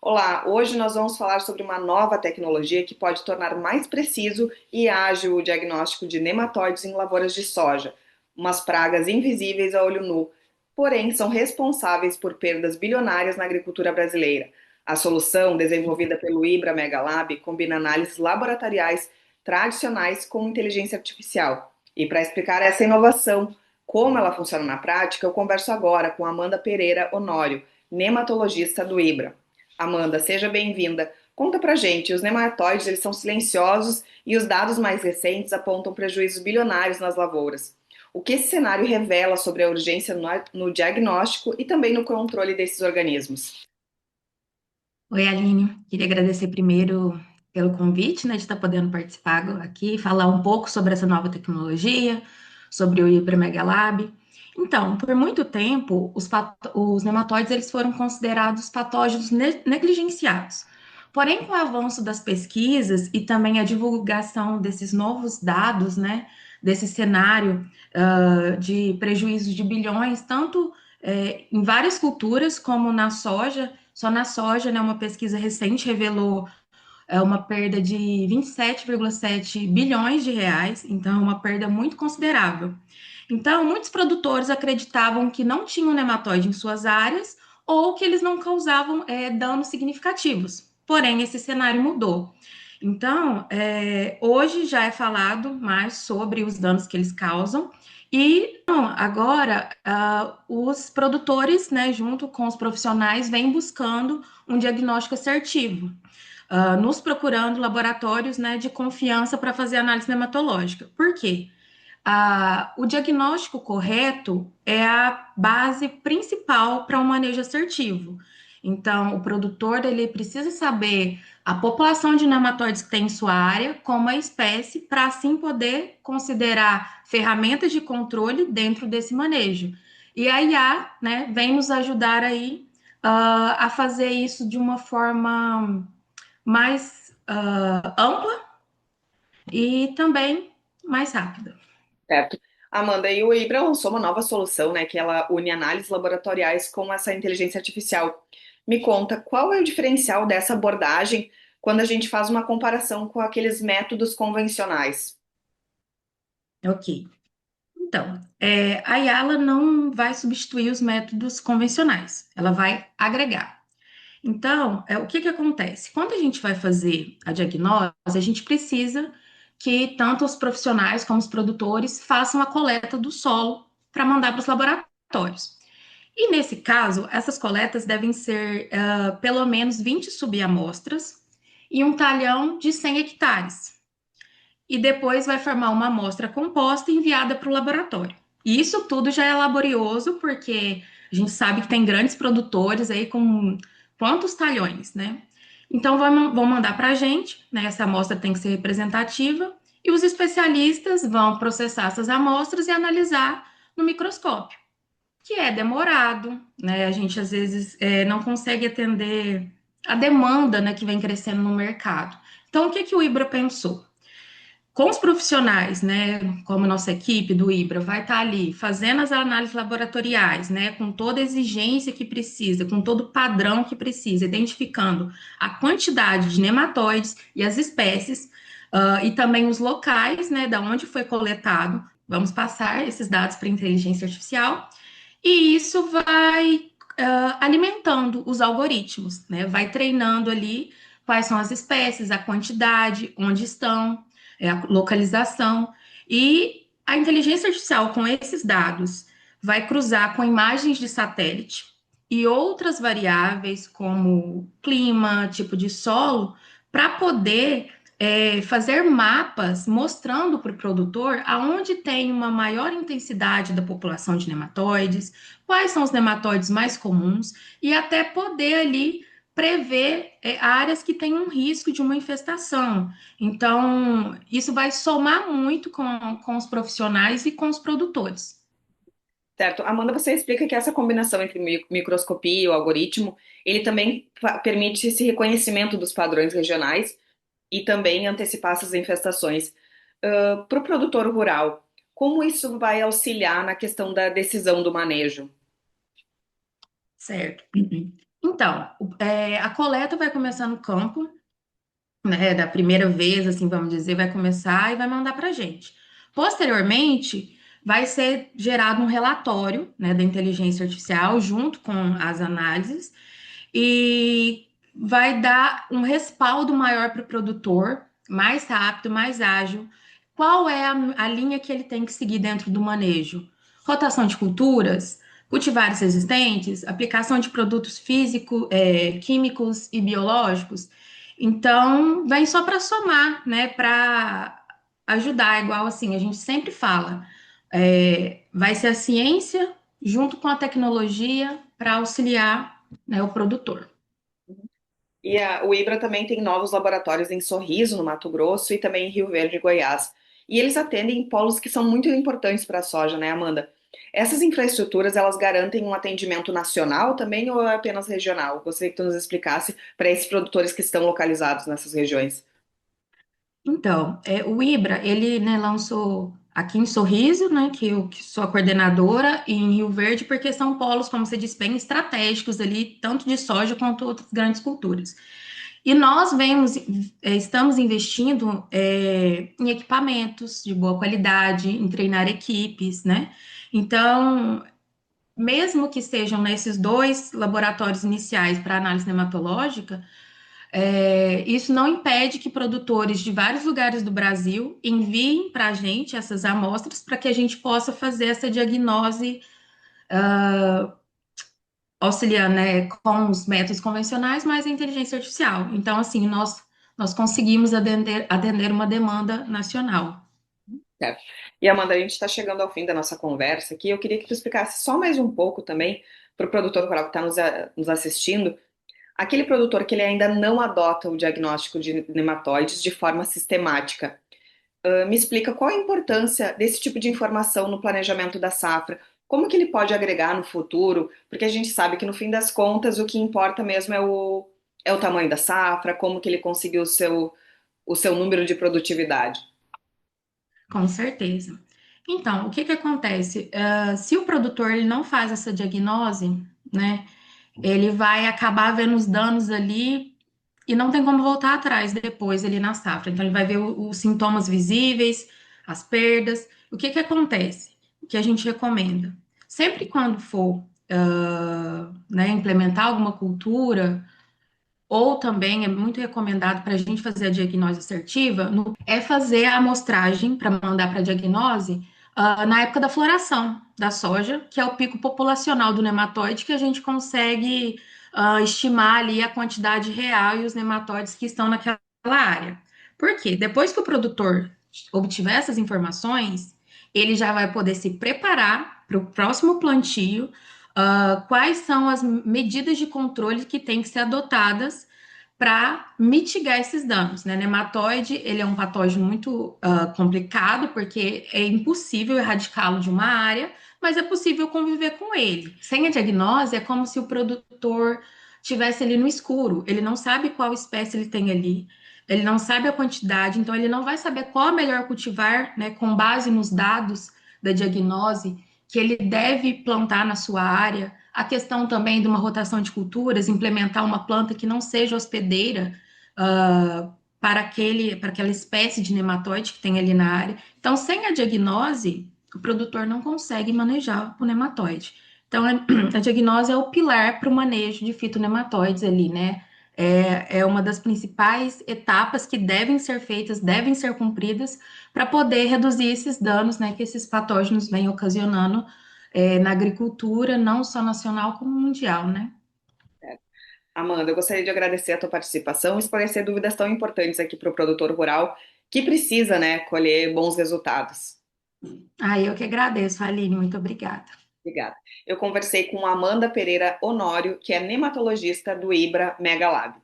Olá, hoje nós vamos falar sobre uma nova tecnologia que pode tornar mais preciso e ágil o diagnóstico de nematóides em lavouras de soja, umas pragas invisíveis a olho nu, porém são responsáveis por perdas bilionárias na agricultura brasileira. A solução, desenvolvida pelo IBRA Mega Lab, combina análises laboratoriais tradicionais com inteligência artificial. E para explicar essa inovação, como ela funciona na prática, eu converso agora com Amanda Pereira Honório, nematologista do IBRA. Amanda, seja bem-vinda. Conta pra gente, os nematóides eles são silenciosos e os dados mais recentes apontam prejuízos bilionários nas lavouras. O que esse cenário revela sobre a urgência no diagnóstico e também no controle desses organismos? Oi, Aline. Queria agradecer primeiro pelo convite, né, de estar podendo participar aqui, falar um pouco sobre essa nova tecnologia, sobre o Ibra Mega Lab. Então, por muito tempo, os nematóides eles foram considerados patógenos negligenciados. Porém, com o avanço das pesquisas e também a divulgação desses novos dados, né, desse cenário de prejuízos de bilhões, tanto em várias culturas, como na soja, só na soja, né, uma pesquisa recente revelou uma perda de 27,7 bilhões de reais, então é uma perda muito considerável. Então, muitos produtores acreditavam que não tinham nematóide em suas áreas ou que eles não causavam danos significativos. Porém, esse cenário mudou. Então, hoje já é falado mais sobre os danos que eles causam e agora os produtores, né, junto com os profissionais, vêm buscando um diagnóstico assertivo, nos procurando laboratórios, né, de confiança para fazer análise nematológica. Por quê? O diagnóstico correto é a base principal para um manejo assertivo. Então, o produtor ele precisa saber a população de nematóides que tem em sua área, como a espécie, para assim poder considerar ferramentas de controle dentro desse manejo. E a IA, né, vem nos ajudar aí a fazer isso de uma forma mais ampla e também mais rápida. Certo. Amanda, e o IBRA lançou uma nova solução, né, que ela une análises laboratoriais com essa inteligência artificial. Me conta, qual é o diferencial dessa abordagem quando a gente faz uma comparação com aqueles métodos convencionais? Ok. Então, a IALA não vai substituir os métodos convencionais, ela vai agregar. Então, o que que acontece? Quando a gente vai fazer a diagnose, a gente precisa que tanto os profissionais como os produtores façam a coleta do solo para mandar para os laboratórios. E nesse caso, essas coletas devem ser pelo menos 20 subamostras e um talhão de 100 hectares e depois vai formar uma amostra composta e enviada para o laboratório. E isso tudo já é laborioso, porque a gente sabe que tem grandes produtores aí com quantos talhões, né? Então vão mandar para a gente, né? Essa amostra tem que ser representativa, e os especialistas vão processar essas amostras e analisar no microscópio, que é demorado, né? A gente às vezes não consegue atender a demanda, né, que vem crescendo no mercado. Então, o que que o Ibra pensou? Com os profissionais, né, como nossa equipe do IBRA vai estar ali fazendo as análises laboratoriais, né, com toda a exigência que precisa, com todo o padrão que precisa, identificando a quantidade de nematóides e as espécies, e também os locais, né, da onde foi coletado. Vamos passar esses dados para a inteligência artificial e isso vai alimentando os algoritmos, né, vai treinando ali quais são as espécies, a quantidade, onde estão, a localização, e a inteligência artificial com esses dados vai cruzar com imagens de satélite e outras variáveis como clima, tipo de solo, para poder fazer mapas mostrando para o produtor aonde tem uma maior intensidade da população de nematóides, quais são os nematóides mais comuns e até poder ali prever áreas que têm um risco de uma infestação. Então, isso vai somar muito com os profissionais e com os produtores. Certo. Amanda, você explica que essa combinação entre microscopia e o algoritmo, ele também permite esse reconhecimento dos padrões regionais e também antecipar essas infestações. Para o produtor rural, como isso vai auxiliar na questão da decisão do manejo? Certo. Então, a coleta vai começar no campo, né, da primeira vez, assim, vamos dizer, vai começar e vai mandar para a gente. Posteriormente, vai ser gerado um relatório, né, da inteligência artificial junto com as análises e vai dar um respaldo maior para o produtor, mais rápido, mais ágil. Qual é a linha que ele tem que seguir dentro do manejo? Rotação de culturas, cultivares resistentes, aplicação de produtos físicos, químicos e biológicos. Então, vem só para somar, né? Para ajudar, igual assim, a gente sempre fala. Vai ser a ciência junto com a tecnologia para auxiliar, né, o produtor. E o IBRA também tem novos laboratórios em Sorriso, no Mato Grosso, e também em Rio Verde, Goiás. E eles atendem polos que são muito importantes para a soja, né, Amanda? Essas infraestruturas, elas garantem um atendimento nacional também ou é apenas regional? Gostaria que tu nos explicasse para esses produtores que estão localizados nessas regiões. Então, o IBRA, ele, né, lançou aqui em Sorriso, né, que sou a coordenadora, e em Rio Verde, porque são polos, como você disse, bem estratégicos ali, tanto de soja quanto outras grandes culturas. E nós estamos investindo em equipamentos de boa qualidade, em treinar equipes, né? Então, mesmo que sejam nesses dois laboratórios iniciais para análise nematológica, isso não impede que produtores de vários lugares do Brasil enviem para a gente essas amostras para que a gente possa fazer essa diagnose auxiliando, né, com os métodos convencionais, mas a inteligência artificial. Então, assim, nós conseguimos atender uma demanda nacional. Certo. E Amanda, a gente está chegando ao fim da nossa conversa aqui. Eu queria que tu explicasse só mais um pouco também para o produtor rural que está nos assistindo. Aquele produtor que ele ainda não adota o diagnóstico de nematóides de forma sistemática. Me explica qual a importância desse tipo de informação no planejamento da safra. Como que ele pode agregar no futuro? Porque a gente sabe que no fim das contas o que importa mesmo é o tamanho da safra, como que ele conseguiu o seu número de produtividade. Com certeza. Então, o que que acontece? Se o produtor ele não faz essa diagnose, né, ele vai acabar vendo os danos ali e não tem como voltar atrás depois ali na safra. Então, ele vai ver os sintomas visíveis, as perdas. O que que acontece? O que a gente recomenda? Sempre quando for, né, implementar alguma cultura, ou também é muito recomendado para a gente fazer a diagnose assertiva, é fazer a amostragem para mandar para a diagnose na época da floração da soja, que é o pico populacional do nematóide, que a gente consegue estimar ali a quantidade real e os nematóides que estão naquela área. Por quê? Depois que o produtor obtiver essas informações, ele já vai poder se preparar para o próximo plantio. Quais são as medidas de controle que têm que ser adotadas para mitigar esses danos, né? Nematóide, ele é um patógeno muito complicado, porque é impossível erradicá-lo de uma área, mas é possível conviver com ele. Sem a diagnose, é como se o produtor tivesse ali no escuro, ele não sabe qual espécie ele tem ali, ele não sabe a quantidade, então ele não vai saber qual é melhor cultivar, né, com base nos dados da diagnose que ele deve plantar na sua área. A questão também de uma rotação de culturas, implementar uma planta que não seja hospedeira para aquela espécie de nematóide que tem ali na área. Então, sem a diagnose, o produtor não consegue manejar o nematóide. Então, a diagnose é o pilar para o manejo de fitonematóides ali, né? É uma das principais etapas que devem ser feitas, devem ser cumpridas para poder reduzir esses danos, né, que esses patógenos vêm ocasionando na agricultura, não só nacional como mundial, né? Amanda, eu gostaria de agradecer a tua participação e esclarecer dúvidas tão importantes aqui para o produtor rural que precisa, né, colher bons resultados. Ah, eu que agradeço, Aline, muito obrigada. Obrigada. Eu conversei com Amanda Pereira Honório, que é nematologista do IBRA Mega Lab.